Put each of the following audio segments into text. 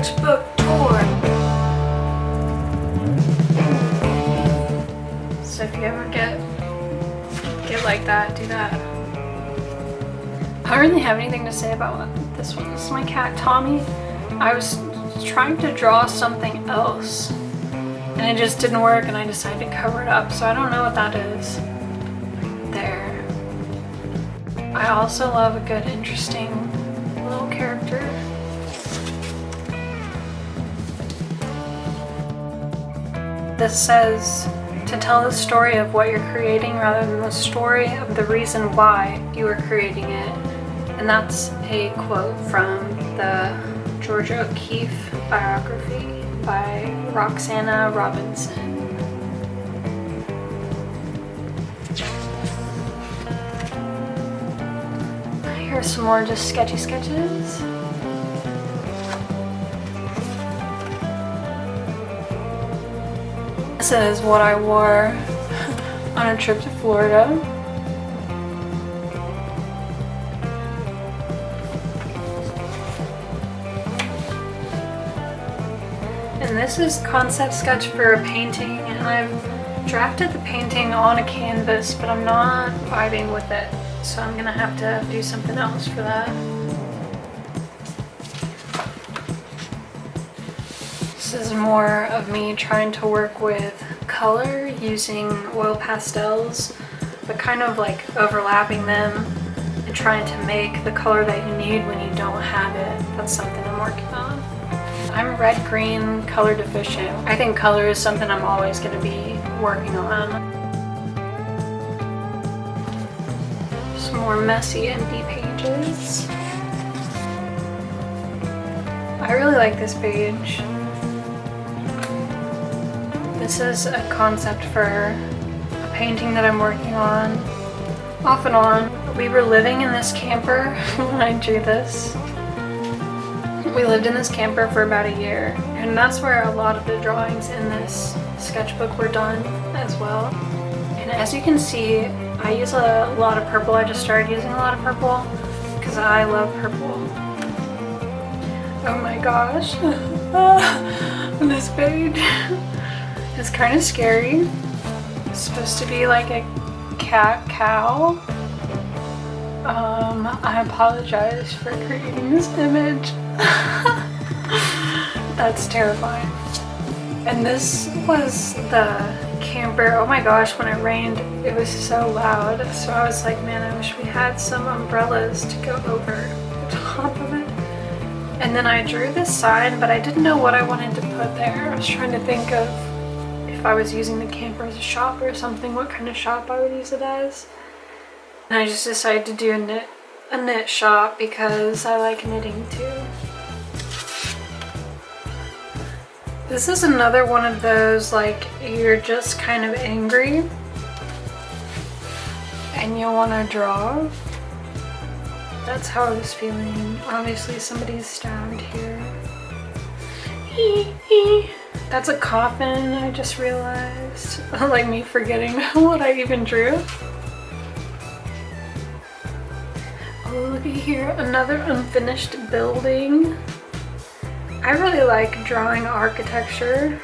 sketchbook tour. So if you ever get like that, do that. I don't really have anything to say about this one. This is my cat Tommy. I was trying to draw something else and it just didn't work, and I decided to cover it up, so I don't know what that is. There. I also love a good, interesting little character. This says to tell the story of what you're creating rather than the story of the reason why you are creating it. And that's a quote from the Georgia O'Keeffe biography by Roxana Robinson. Here's some more just sketchy sketches. This is what I wore on a trip to Florida. And this is concept sketch for a painting, and I've drafted the painting on a canvas, but I'm not vibing with it, so I'm gonna have to do something else for that. This is more of me trying to work with color using oil pastels, but kind of like overlapping them and trying to make the color that you need when you don't have it. That's something I'm working on. I'm red-green color deficient. I think color is something I'm always going to be working on. Some more messy empty pages. I really like this page. This is a concept for a painting that I'm working on, off and on. We were living in this camper when I drew this. We lived in this camper for about a year, and that's where a lot of the drawings in this sketchbook were done as well. And as you can see, I use a lot of purple. I just started using a lot of purple because I love purple. Oh my gosh. This page. It's kind of scary. It's supposed to be like a cat cow. I apologize for creating this image. That's terrifying. And this was the camper. Oh my gosh, when it rained, it was so loud. So I was like, man, I wish we had some umbrellas to go over the top of it. And then I drew this sign, but I didn't know what I wanted to put there. I was trying to think of if I was using the camper as a shop or something, what kind of shop I would use it as. And I just decided to do a knit shop because I like knitting too. This is another one of those, like, you're just kind of angry and you want to draw. That's how I was feeling. Obviously somebody's stabbed here. That's a coffin, I just realized. Like me forgetting what I even drew. Oh, look at here, another unfinished building. I really like drawing architecture,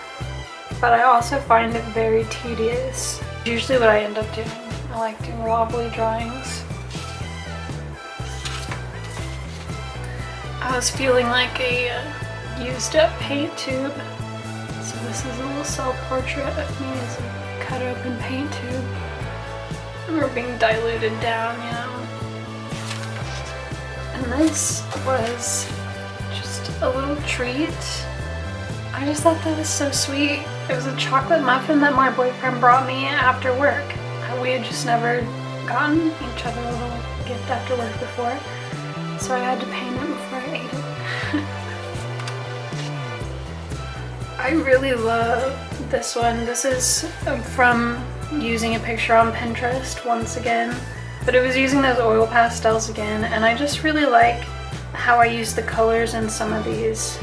but I also find it very tedious. Usually what I end up doing. I like doing wobbly drawings. I was feeling like a used up paint tube. So this is a little self-portrait of me as a cut open paint tube. We're being diluted down, you know. And this was just a little treat. I just thought that was so sweet. It was a chocolate muffin that my boyfriend brought me after work. We had just never gotten each other a little gift after work before, so I had to paint it before I ate it. I really love this one. This is from using a picture on Pinterest once again, but it was using those oil pastels again, and I just really like how I use the colors in some of these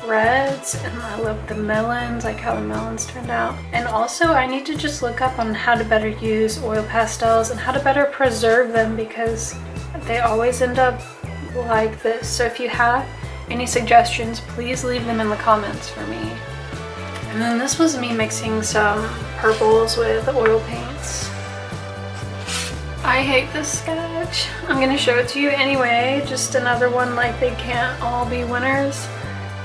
reds, and I love the melons, like how the melons turned out. And also I need to just look up on how to better use oil pastels and how to better preserve them, because they always end up like this. So if you have Any suggestions, please leave them in the comments for me. And then this was me mixing some purples with oil paints. I hate this sketch. I'm gonna show it to you anyway, just another one like they can't all be winners.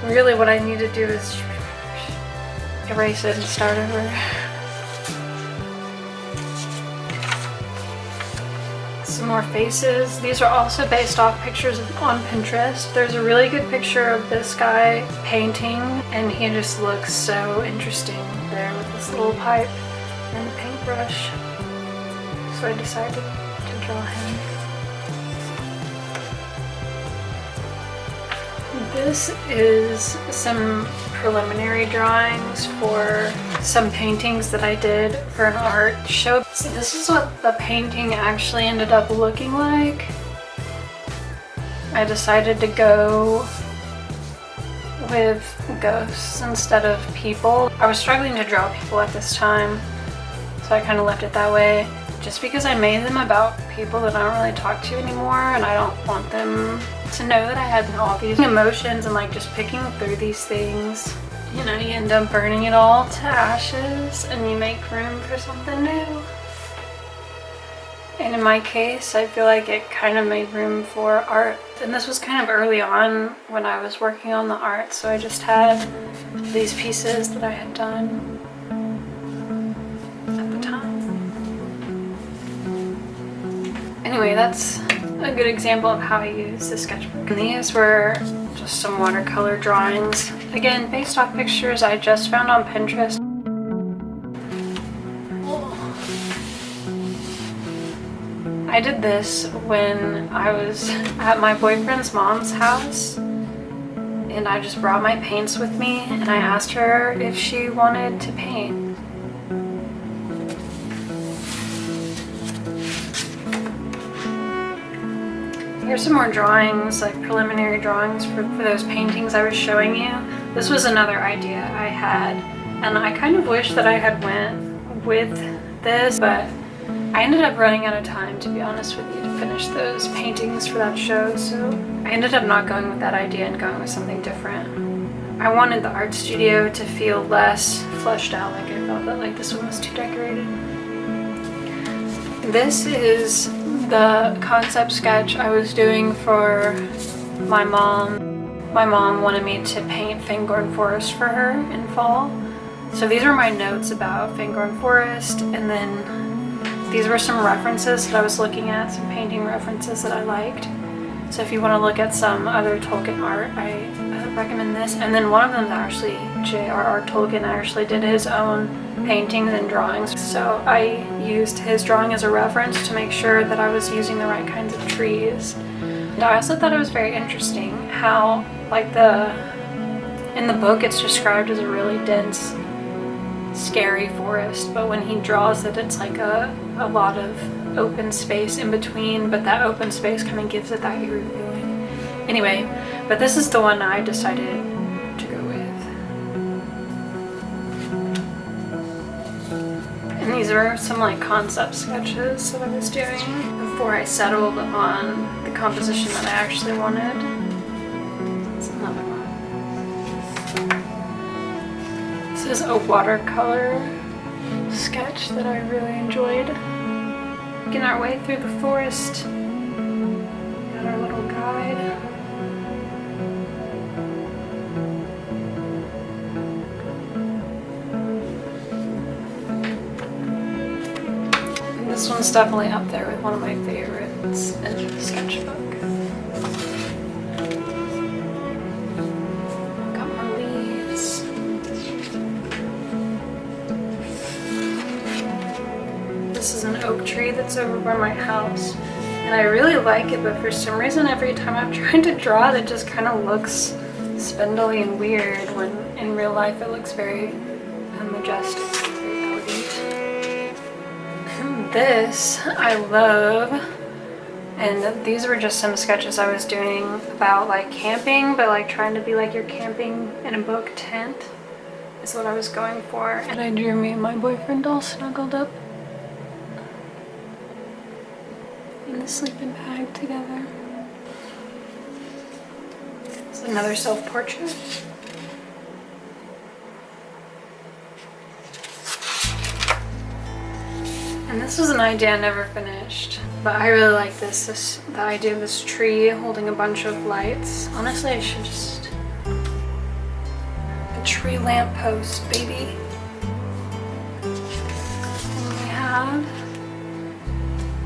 Really what I need to do is erase it and start over. Some more faces. These are also based off pictures on Pinterest. There's a really good picture of this guy painting and he just looks so interesting there with this little pipe and the paintbrush. So I decided to draw him. This is some preliminary drawings for some paintings that I did for an art show. So this is what the painting actually ended up looking like. I decided to go with ghosts instead of people. I was struggling to draw people at this time, so I kind of left it that way. Just because I made them about people that I don't really talk to anymore, and I don't want them to know that I had all these emotions and like just picking through these things. You know, you end up burning it all to ashes and you make room for something new. And in my case, I feel like it kind of made room for art. And this was kind of early on when I was working on the art, so I just had these pieces that I had done at the time. Anyway, that's a good example of how I use the sketchbook. And these were just some watercolor drawings. Again, based off pictures I just found on Pinterest. I did this when I was at my boyfriend's mom's house, and I just brought my paints with me and I asked her if she wanted to paint. Here's some more drawings, like preliminary drawings for those paintings I was showing you. This was another idea I had, and I kind of wish that I had went with this, but I ended up running out of time, to be honest with you, to finish those paintings for that show, so I ended up not going with that idea and going with something different. I wanted the art studio to feel less fleshed out, like I felt that like this one was too decorated. This is the concept sketch I was doing for my mom. My mom wanted me to paint Fangorn Forest for her in fall. So these are my notes about Fangorn Forest, and then these were some references that I was looking at, some painting references that I liked. So if you want to look at some other Tolkien art, I recommend this. And then one of them is actually J.R.R. Tolkien actually did his own paintings and drawings. So I used his drawing as a reference to make sure that I was using the right kinds of trees. And I also thought it was very interesting how, like, in the book it's described as a really dense, scary forest, but when he draws it, it's like a lot of open space in between, but that open space kind of gives it that eerie feeling. Anyway, but this is the one I decided to go with. And these are some like concept sketches that I was doing before I settled on the composition that I actually wanted. It's another one. This is a watercolor sketch that I really enjoyed. Making our way through the forest. Got our little guide. And this one's definitely up there with one of my favorites in the sketchbook. Got more leaves. This is an oak tree that's over by my house, and I really like it, but for some reason every time I'm trying to draw it, it just kind of looks spindly and weird, when in real life it looks very majestic, very elegant. This I love, and these were just some sketches I was doing about like camping, but like trying to be like you're camping in a book tent is what I was going for. And I drew me and my boyfriend all snuggled up in the sleeping bag together. It's another self-portrait. And this was an idea I never finished, but I really like this the idea of this tree holding a bunch of lights. Honestly, I should just... a tree lamppost, baby. And we have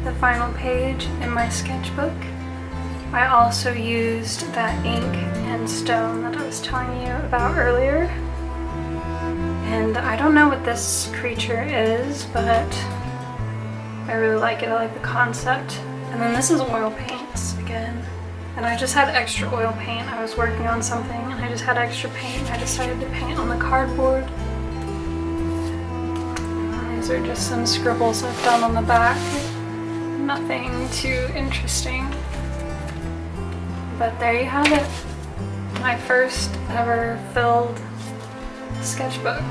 the final page in my sketchbook. I also used that ink and stone that I was telling you about earlier. And I don't know what this creature is, but I really like it. I like the concept. And then this is oil paints again. And I just had extra oil paint. I was working on something and I just had extra paint. I decided to paint on the cardboard. And these are just some scribbles I've done on the back. Nothing too interesting. But there you have it. My first ever filled sketchbook.